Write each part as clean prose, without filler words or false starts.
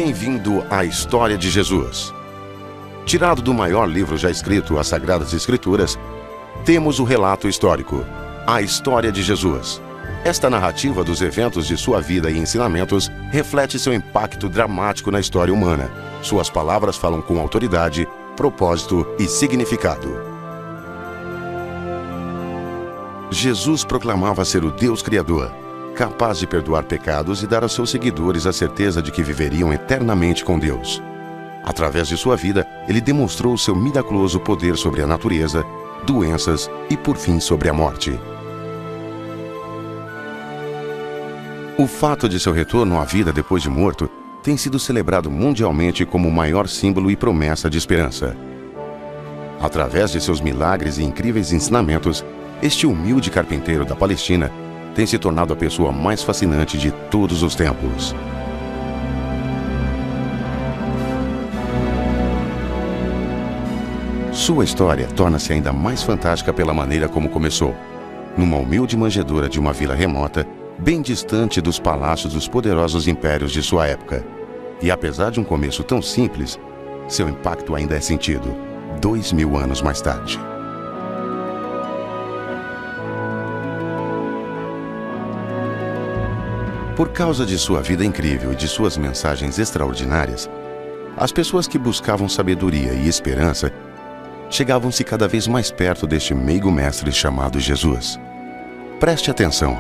Bem-vindo à história de Jesus. Tirado do maior livro já escrito, as Sagradas Escrituras, temos o relato histórico, a história de Jesus. Esta narrativa dos eventos de sua vida e ensinamentos reflete seu impacto dramático na história humana. Suas palavras falam com autoridade, propósito e significado. Jesus proclamava ser o Deus Criador, capaz de perdoar pecados e dar aos seus seguidores a certeza de que viveriam eternamente com Deus. Através de sua vida, ele demonstrou o seu miraculoso poder sobre a natureza, doenças e, por fim, sobre a morte. O fato de seu retorno à vida depois de morto tem sido celebrado mundialmente como o maior símbolo e promessa de esperança. Através de seus milagres e incríveis ensinamentos, este humilde carpinteiro da Palestina tem se tornado a pessoa mais fascinante de todos os tempos. Sua história torna-se ainda mais fantástica pela maneira como começou, numa humilde manjedoura de uma vila remota, bem distante dos palácios dos poderosos impérios de sua época. E apesar de um começo tão simples, seu impacto ainda é sentido, 2000 anos mais tarde. Por causa de sua vida incrível e de suas mensagens extraordinárias, as pessoas que buscavam sabedoria e esperança chegavam-se cada vez mais perto deste meigo mestre chamado Jesus. Preste atenção.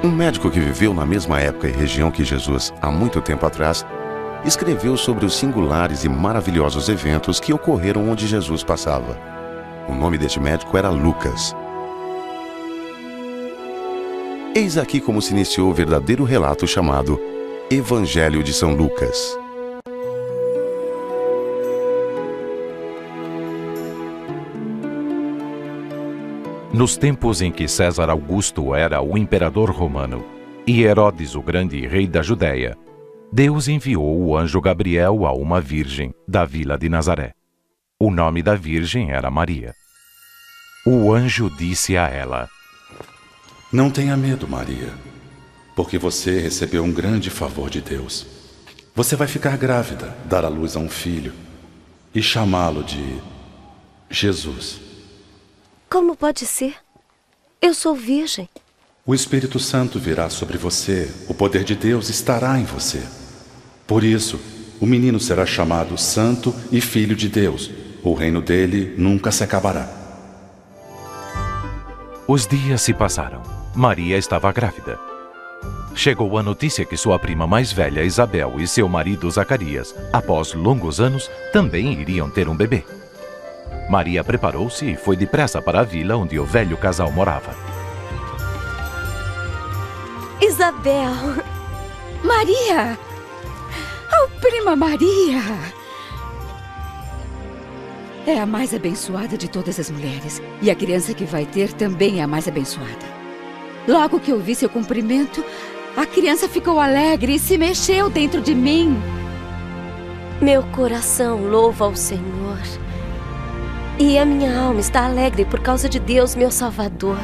Um médico que viveu na mesma época e região que Jesus há muito tempo atrás, escreveu sobre os singulares e maravilhosos eventos que ocorreram onde Jesus passava. O nome deste médico era Lucas. Eis aqui como se iniciou o verdadeiro relato chamado Evangelho de São Lucas. Nos tempos em que César Augusto era o imperador romano e Herodes o grande rei da Judéia, Deus enviou o anjo Gabriel a uma virgem da vila de Nazaré. O nome da virgem era Maria. O anjo disse a ela: Não tenha medo, Maria, porque você recebeu um grande favor de Deus. Você vai ficar grávida, dar à luz a um filho e chamá-lo de Jesus. Como pode ser? Eu sou virgem. O Espírito Santo virá sobre você, o poder de Deus estará em você. Por isso, o menino será chamado Santo e Filho de Deus. O reino dele nunca se acabará. Os dias se passaram. Maria estava grávida. Chegou a notícia que sua prima mais velha, Isabel, e seu marido, Zacarias, após longos anos, também iriam ter um bebê. Maria preparou-se e foi depressa para a vila onde o velho casal morava. Isabel! Maria! Oh, prima Maria! É a mais abençoada de todas as mulheres. E a criança que vai ter também é a mais abençoada. Logo que eu vi seu cumprimento, a criança ficou alegre e se mexeu dentro de mim. Meu coração louva ao Senhor. E a minha alma está alegre por causa de Deus, meu Salvador.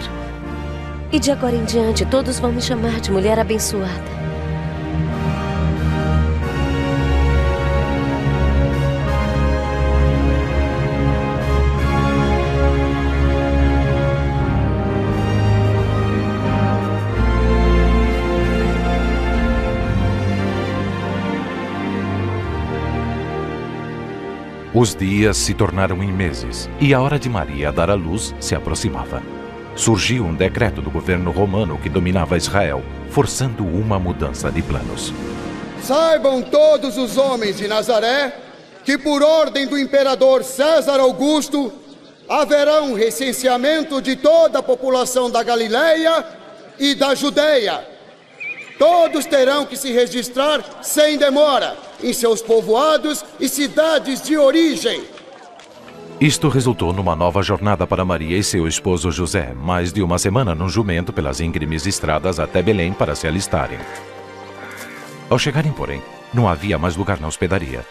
E de agora em diante, todos vão me chamar de mulher abençoada. Os dias se tornaram em meses, e a hora de Maria dar à luz se aproximava. Surgiu um decreto do governo romano que dominava Israel, forçando uma mudança de planos. Saibam todos os homens de Nazaré que, por ordem do imperador César Augusto, haverá um recenseamento de toda a população da Galileia e da Judéia. Todos terão que se registrar sem demora em seus povoados e cidades de origem. Isto resultou numa nova jornada para Maria e seu esposo José, mais de uma semana num jumento pelas íngremes estradas até Belém para se alistarem. Ao chegarem, porém, não havia mais lugar na hospedaria.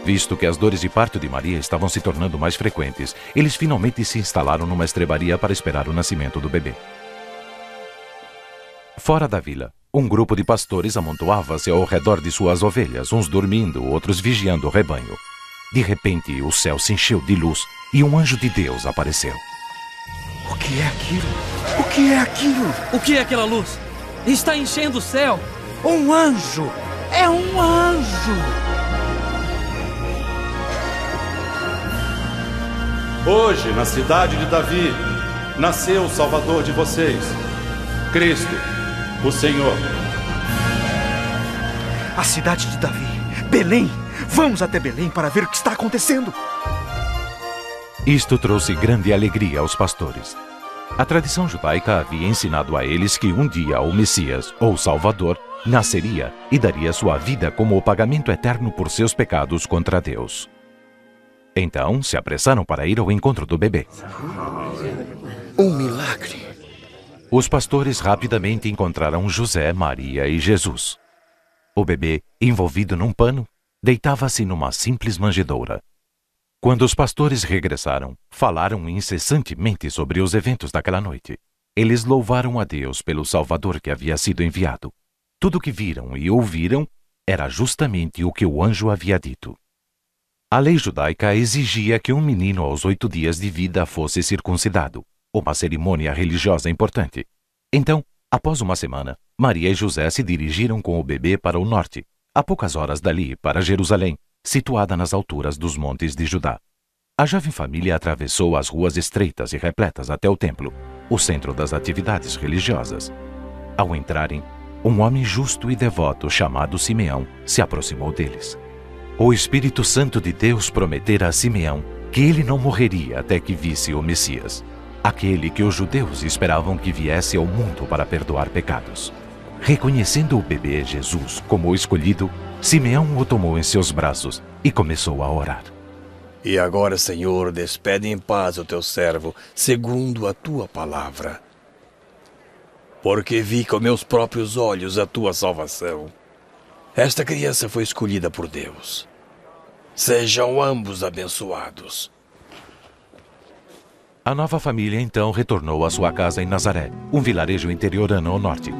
Visto que as dores de parto de Maria estavam se tornando mais frequentes, eles finalmente se instalaram numa estrebaria para esperar o nascimento do bebê. Fora da vila, um grupo de pastores amontoava-se ao redor de suas ovelhas, uns dormindo, outros vigiando o rebanho. De repente, o céu se encheu de luz e um anjo de Deus apareceu. O que é aquilo? O que é aquilo? O que é aquela luz? Está enchendo o céu. Um anjo! É um anjo! Hoje, na cidade de Davi, nasceu o Salvador de vocês, Cristo, o Senhor. A cidade de Davi, Belém! Vamos até Belém para ver o que está acontecendo. Isto trouxe grande alegria aos pastores. A tradição judaica havia ensinado a eles que um dia o Messias, ou Salvador, nasceria e daria sua vida como o pagamento eterno por seus pecados contra Deus. Então, se apressaram para ir ao encontro do bebê. Um milagre. Os pastores rapidamente encontraram José, Maria e Jesus. O bebê, envolvido num pano, deitava-se numa simples manjedoura. Quando os pastores regressaram, falaram incessantemente sobre os eventos daquela noite. Eles louvaram a Deus pelo Salvador que havia sido enviado. Tudo o que viram e ouviram era justamente o que o anjo havia dito. A lei judaica exigia que um menino aos 8 dias de vida fosse circuncidado, uma cerimônia religiosa importante. Então, após uma semana, Maria e José se dirigiram com o bebê para o norte, a poucas horas dali, para Jerusalém, situada nas alturas dos montes de Judá. A jovem família atravessou as ruas estreitas e repletas até o templo, o centro das atividades religiosas. Ao entrarem, um homem justo e devoto chamado Simeão se aproximou deles. O Espírito Santo de Deus prometera a Simeão que ele não morreria até que visse o Messias, aquele que os judeus esperavam que viesse ao mundo para perdoar pecados. Reconhecendo o bebê Jesus como o escolhido, Simeão o tomou em seus braços e começou a orar. E agora, Senhor, despede em paz o teu servo, segundo a tua palavra. Porque vi com meus próprios olhos a tua salvação. Esta criança foi escolhida por Deus. Sejam ambos abençoados. A nova família então retornou à sua casa em Nazaré, um vilarejo interiorano ao norte.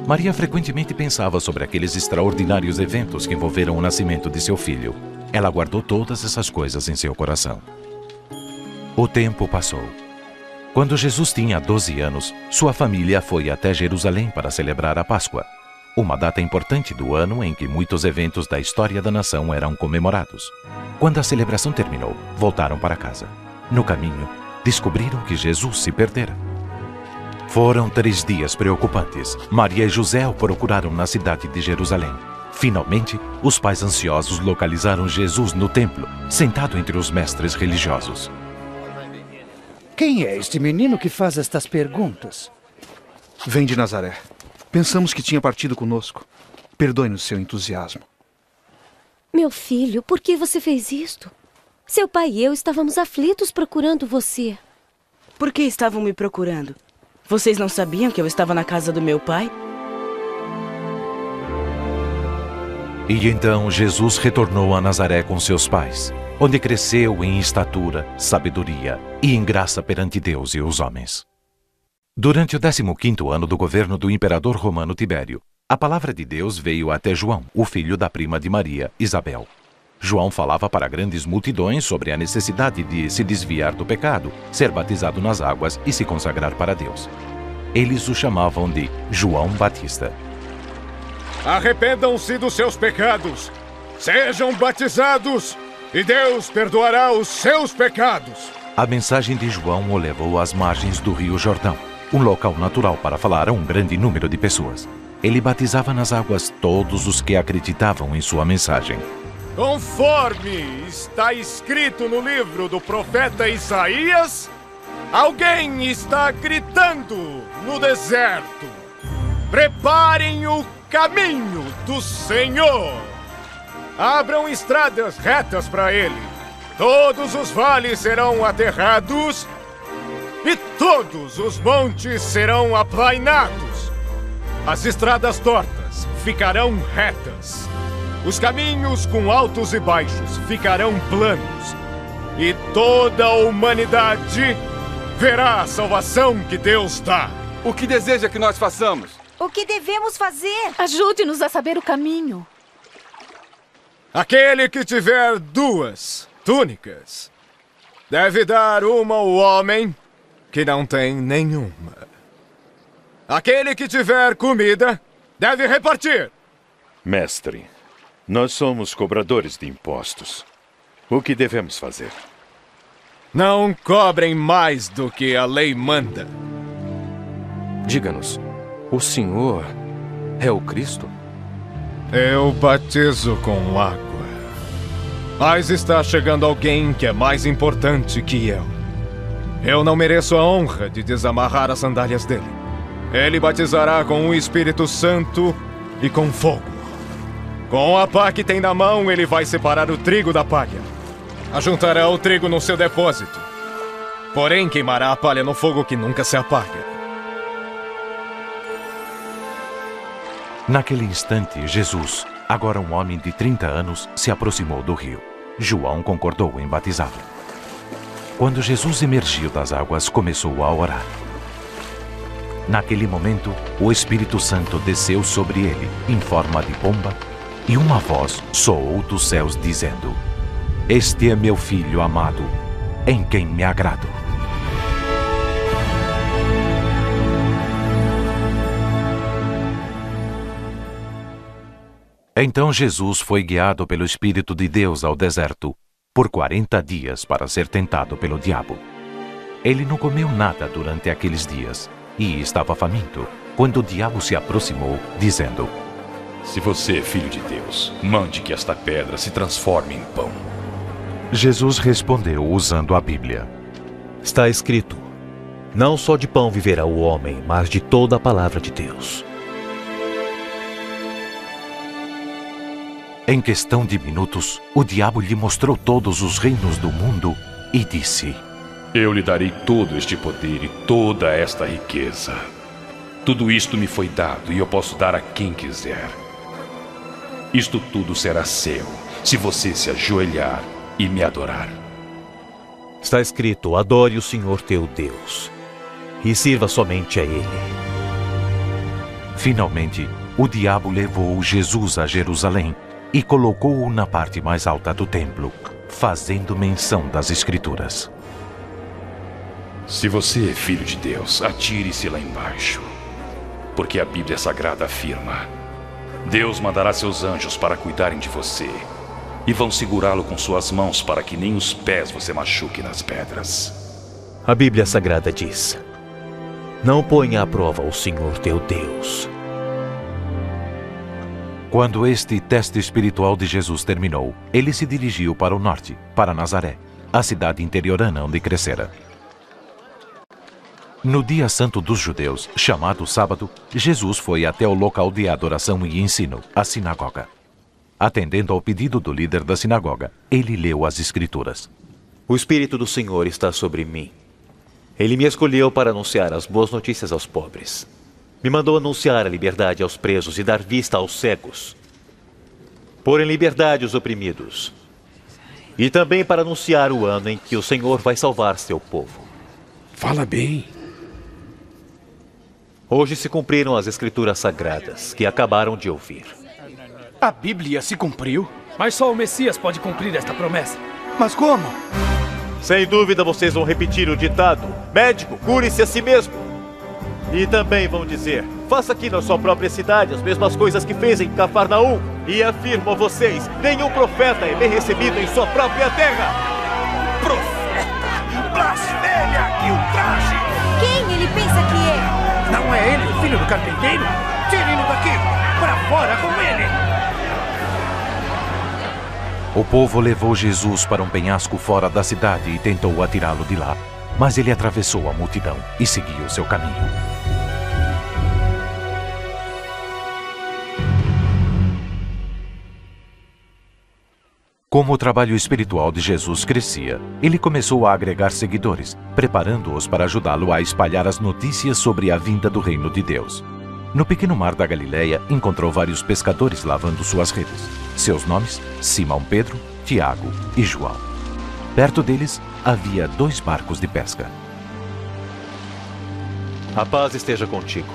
Maria frequentemente pensava sobre aqueles extraordinários eventos que envolveram o nascimento de seu filho. Ela guardou todas essas coisas em seu coração. O tempo passou. Quando Jesus tinha 12 anos, sua família foi até Jerusalém para celebrar a Páscoa, uma data importante do ano em que muitos eventos da história da nação eram comemorados. Quando a celebração terminou, voltaram para casa. No caminho, descobriram que Jesus se perdera. Foram 3 dias preocupantes. Maria e José o procuraram na cidade de Jerusalém. Finalmente, os pais ansiosos localizaram Jesus no templo, sentado entre os mestres religiosos. Quem é este menino que faz estas perguntas? Vem de Nazaré. Pensamos que tinha partido conosco. Perdoe-nos seu entusiasmo. Meu filho, por que você fez isto? Seu pai e eu estávamos aflitos procurando você. Por que estavam me procurando? Vocês não sabiam que eu estava na casa do meu pai? E então Jesus retornou a Nazaré com seus pais, onde cresceu em estatura, sabedoria e em graça perante Deus e os homens. Durante o 15º ano do governo do imperador romano Tibério, a palavra de Deus veio até João, o filho da prima de Maria, Isabel. João falava para grandes multidões sobre a necessidade de se desviar do pecado, ser batizado nas águas e se consagrar para Deus. Eles o chamavam de João Batista. Arrependam-se dos seus pecados, sejam batizados e Deus perdoará os seus pecados. A mensagem de João o levou às margens do Rio Jordão, um local natural para falar a um grande número de pessoas. Ele batizava nas águas todos os que acreditavam em sua mensagem. Conforme está escrito no livro do profeta Isaías, alguém está gritando no deserto: preparem o caminho do Senhor. Abram estradas retas para ele. Todos os vales serão aterrados e todos os montes serão aplainados. As estradas tortas ficarão retas. Os caminhos com altos e baixos ficarão planos. E toda a humanidade verá a salvação que Deus dá. O que deseja que nós façamos? O que devemos fazer? Ajude-nos a saber o caminho. Aquele que tiver 2 túnicas deve dar uma ao homem que não tem nenhuma. Aquele que tiver comida deve repartir. Mestre, nós somos cobradores de impostos. O que devemos fazer? Não cobrem mais do que a lei manda. Diga-nos, o senhor é o Cristo? Eu batizo com água. Mas está chegando alguém que é mais importante que eu. Eu não mereço a honra de desamarrar as sandálias dele. Ele batizará com o Espírito Santo e com fogo. Com a pá que tem na mão, ele vai separar o trigo da palha. Ajuntará o trigo no seu depósito. Porém, queimará a palha no fogo que nunca se apaga. Naquele instante, Jesus, agora um homem de 30 anos, se aproximou do rio. João concordou em batizá-lo. Quando Jesus emergiu das águas, começou a orar. Naquele momento, o Espírito Santo desceu sobre ele, em forma de pomba, e uma voz soou dos céus dizendo: Este é meu filho amado, em quem me agrado. Então Jesus foi guiado pelo Espírito de Deus ao deserto, por 40 dias para ser tentado pelo diabo. Ele não comeu nada durante aqueles dias, e estava faminto, quando o diabo se aproximou, dizendo: Se você é filho de Deus, mande que esta pedra se transforme em pão. Jesus respondeu usando a Bíblia. Está escrito: Não só de pão viverá o homem, mas de toda a palavra de Deus. Em questão de minutos, o diabo lhe mostrou todos os reinos do mundo e disse: Eu lhe darei todo este poder e toda esta riqueza. Tudo isto me foi dado e eu posso dar a quem quiser. Isto tudo será seu, se você se ajoelhar e me adorar. Está escrito: Adore o Senhor teu Deus e sirva somente a Ele. Finalmente, o diabo levou Jesus a Jerusalém e colocou-o na parte mais alta do templo, fazendo menção das Escrituras. Se você é filho de Deus, atire-se lá embaixo. Porque a Bíblia Sagrada afirma: Deus mandará seus anjos para cuidarem de você, e vão segurá-lo com suas mãos para que nem os pés você machuque nas pedras. A Bíblia Sagrada diz: Não ponha à prova o Senhor teu Deus. Quando este teste espiritual de Jesus terminou, ele se dirigiu para o norte, para Nazaré, a cidade interiorana onde crescera. No dia santo dos judeus, chamado sábado, Jesus foi até o local de adoração e ensino, a sinagoga. Atendendo ao pedido do líder da sinagoga, ele leu as Escrituras. O Espírito do Senhor está sobre mim. Ele me escolheu para anunciar as boas notícias aos pobres. Me mandou anunciar a liberdade aos presos e dar vista aos cegos. Pôr em liberdade os oprimidos. E também para anunciar o ano em que o Senhor vai salvar seu povo. Fala bem. Hoje se cumpriram as Escrituras Sagradas que acabaram de ouvir. A Bíblia se cumpriu? Mas só o Messias pode cumprir esta promessa. Mas como? Sem dúvida vocês vão repetir o ditado: médico, cure-se a si mesmo. E também vão dizer: faça aqui na sua própria cidade as mesmas coisas que fez em Cafarnaum. E afirmo a vocês: nenhum profeta é bem recebido em sua própria terra. Profeta! Blasfêmia! Que ultraje! Quem ele pensa que é? Não é ele o filho do carpinteiro? Tirem-no daqui! Para fora com ele! O povo levou Jesus para um penhasco fora da cidade e tentou atirá-lo de lá. Mas ele atravessou a multidão e seguiu seu caminho. Como o trabalho espiritual de Jesus crescia, ele começou a agregar seguidores, preparando-os para ajudá-lo a espalhar as notícias sobre a vinda do reino de Deus. No pequeno mar da Galileia, encontrou vários pescadores lavando suas redes. Seus nomes: Simão Pedro, Tiago e João. Perto deles, havia 2 barcos de pesca. A paz esteja contigo.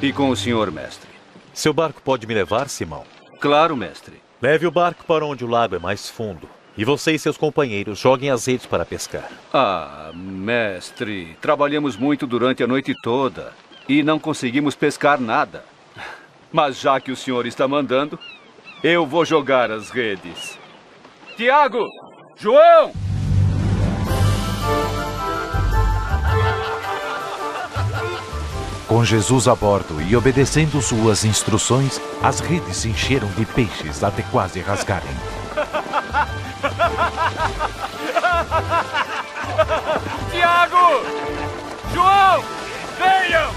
E com o senhor, mestre? Seu barco pode me levar, Simão? Claro, mestre. Leve o barco para onde o lago é mais fundo. E você e seus companheiros joguem as redes para pescar. Ah, mestre, trabalhamos muito durante a noite toda e não conseguimos pescar nada. Mas já que o senhor está mandando, eu vou jogar as redes. Tiago! João! Com Jesus a bordo e obedecendo suas instruções, as redes se encheram de peixes até quase rasgarem. Tiago! João! Venham!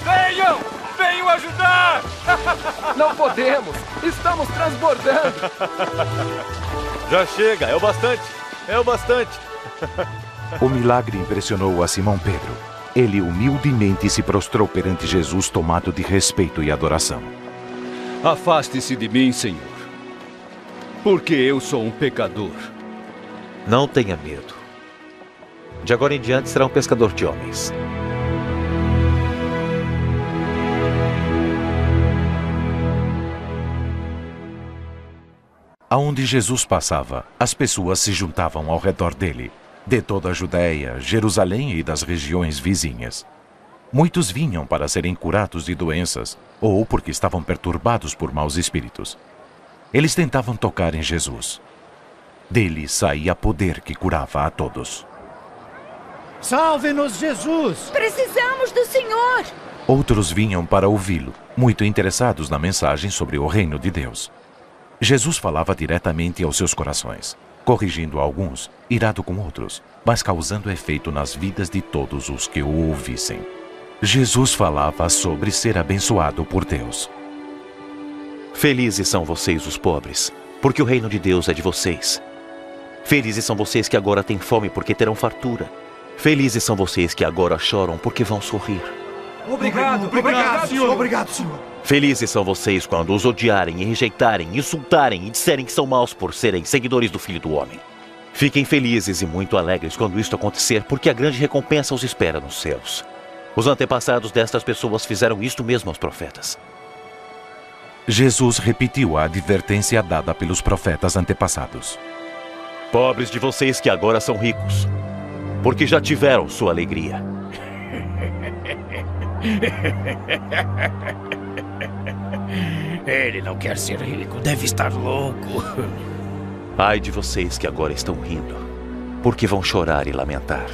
Venham! Venham ajudar! Não podemos! Estamos transbordando! Já chega, é o bastante! É o bastante! O milagre impressionou a Simão Pedro. Ele humildemente se prostrou perante Jesus, tomado de respeito e adoração. Afaste-se de mim, Senhor, porque eu sou um pecador. Não tenha medo. De agora em diante será um pescador de homens. Aonde Jesus passava, as pessoas se juntavam ao redor dele, de toda a Judéia, Jerusalém e das regiões vizinhas. Muitos vinham para serem curados de doenças, ou porque estavam perturbados por maus espíritos. Eles tentavam tocar em Jesus. Dele saía poder que curava a todos. Salve-nos, Jesus! Precisamos do Senhor! Outros vinham para ouvi-lo, muito interessados na mensagem sobre o reino de Deus. Jesus falava diretamente aos seus corações, corrigindo alguns, irado com outros, mas causando efeito nas vidas de todos os que o ouvissem. Jesus falava sobre ser abençoado por Deus. Felizes são vocês, os pobres, porque o reino de Deus é de vocês. Felizes são vocês que agora têm fome, porque terão fartura. Felizes são vocês que agora choram, porque vão sorrir. Obrigado, Senhor. Obrigado, Senhor. Felizes são vocês quando os odiarem e rejeitarem, insultarem e disserem que são maus por serem seguidores do Filho do Homem. Fiquem felizes e muito alegres quando isto acontecer, porque a grande recompensa os espera nos céus. Os antepassados destas pessoas fizeram isto mesmo aos profetas. Jesus repetiu a advertência dada pelos profetas antepassados. Pobres de vocês que agora são ricos, porque já tiveram sua alegria. Ele não quer ser rico, deve estar louco. Ai de vocês que agora estão rindo, porque vão chorar e lamentar.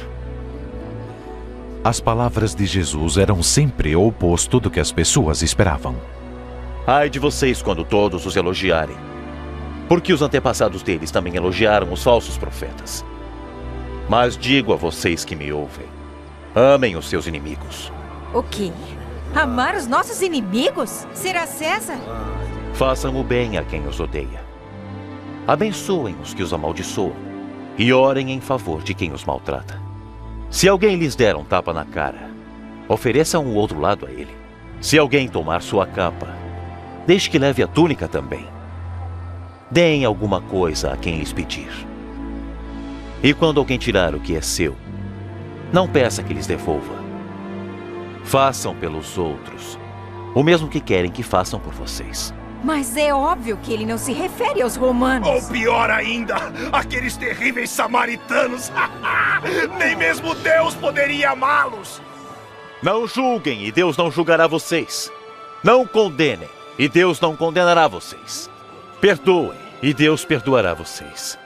As palavras de Jesus eram sempre o oposto do que as pessoas esperavam. Ai de vocês quando todos os elogiarem, porque os antepassados deles também elogiaram os falsos profetas. Mas digo a vocês que me ouvem, amem os seus inimigos. O quê? Amar os nossos inimigos? Será César? Façam o bem a quem os odeia. Abençoem os que os amaldiçoam e orem em favor de quem os maltrata. Se alguém lhes der um tapa na cara, ofereçam o outro lado a ele. Se alguém tomar sua capa, deixe que leve a túnica também. Deem alguma coisa a quem lhes pedir. E quando alguém tirar o que é seu, não peça que lhes devolva. Façam pelos outros o mesmo que querem que façam por vocês. Mas é óbvio que ele não se refere aos romanos. Ou pior ainda, aqueles terríveis samaritanos. Nem mesmo Deus poderia amá-los. Não julguem e Deus não julgará vocês. Não condenem e Deus não condenará vocês. Perdoem e Deus perdoará vocês.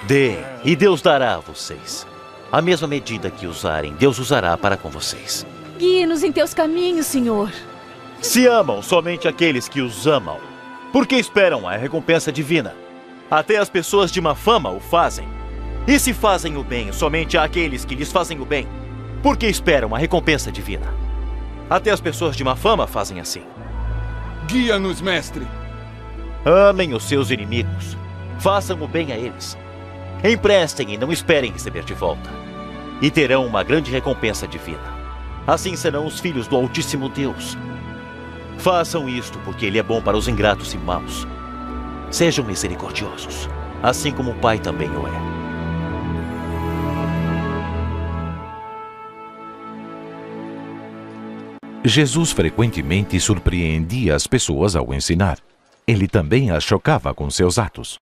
Deem e Deus dará a vocês. A mesma medida que usarem, Deus usará para com vocês. Guie-nos em teus caminhos, Senhor. Se amam somente aqueles que os amam, por que esperam a recompensa divina? Até as pessoas de má fama o fazem. E se fazem o bem somente àqueles que lhes fazem o bem, por que esperam a recompensa divina? Até as pessoas de má fama fazem assim. Guia-nos, mestre. Amem os seus inimigos. Façam o bem a eles. Emprestem e não esperem receber de volta. E terão uma grande recompensa divina. Assim serão os filhos do Altíssimo Deus. Façam isto porque Ele é bom para os ingratos e maus. Sejam misericordiosos, assim como o Pai também o é. Jesus frequentemente surpreendia as pessoas ao ensinar. Ele também as chocava com seus atos.